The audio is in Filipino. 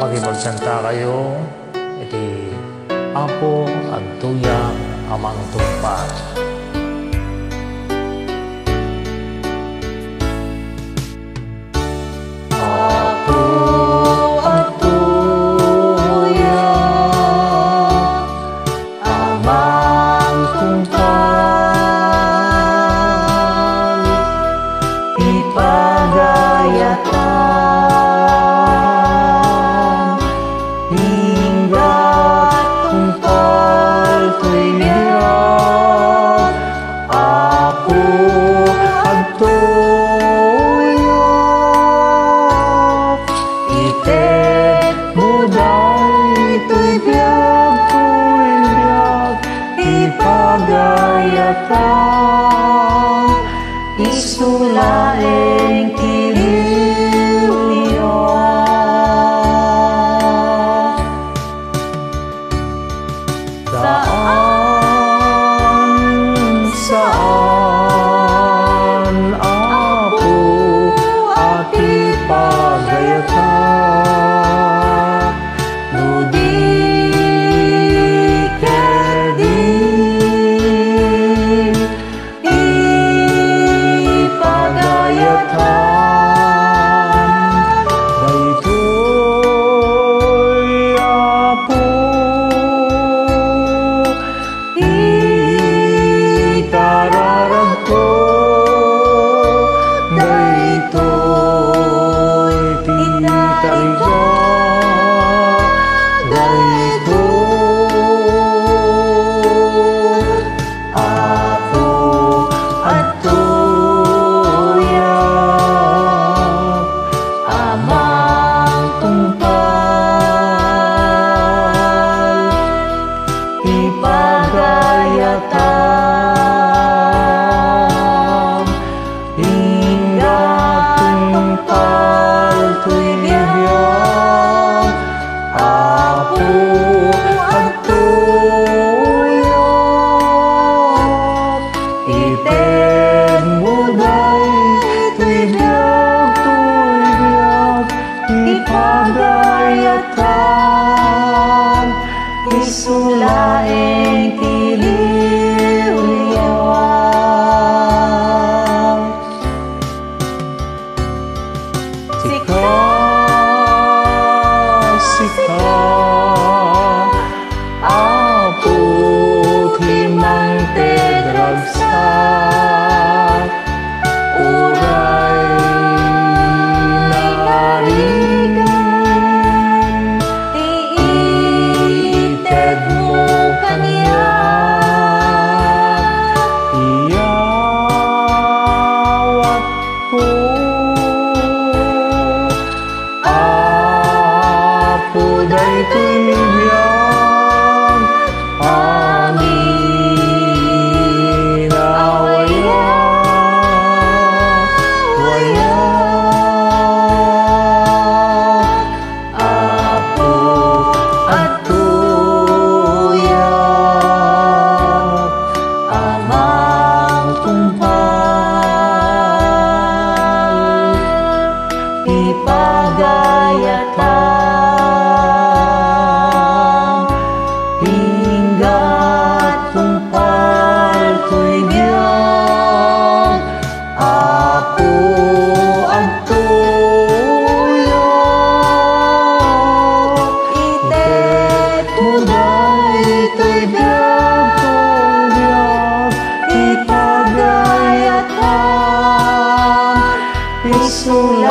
Makipagsanta kayo, iti Apo at tuyang amang tungpal. Isulaing kililiwa Saan Apo at ipagayatan, no di keding ipagayatan. Daytoy Apo ikararag ko, daytoy titariga, daytoy Apo at tuyang amang tungpal, ipagayatan hinggat tungpal to'y biyang. Apo at tuyang iten mo to'y biyag ipagayatan, isulaing kililiwan. Sika Apo timang tedragsak, uray narigan, iited mo kaniya, iyawat ko Apo daytoy biyang. Amin awaya waya. Apo at tuyang amang tungpal, ipagayatan hinggat tungpal to'y biyang. Apo at tuyang itet mo daytoy biyag ipagayatan, isulaing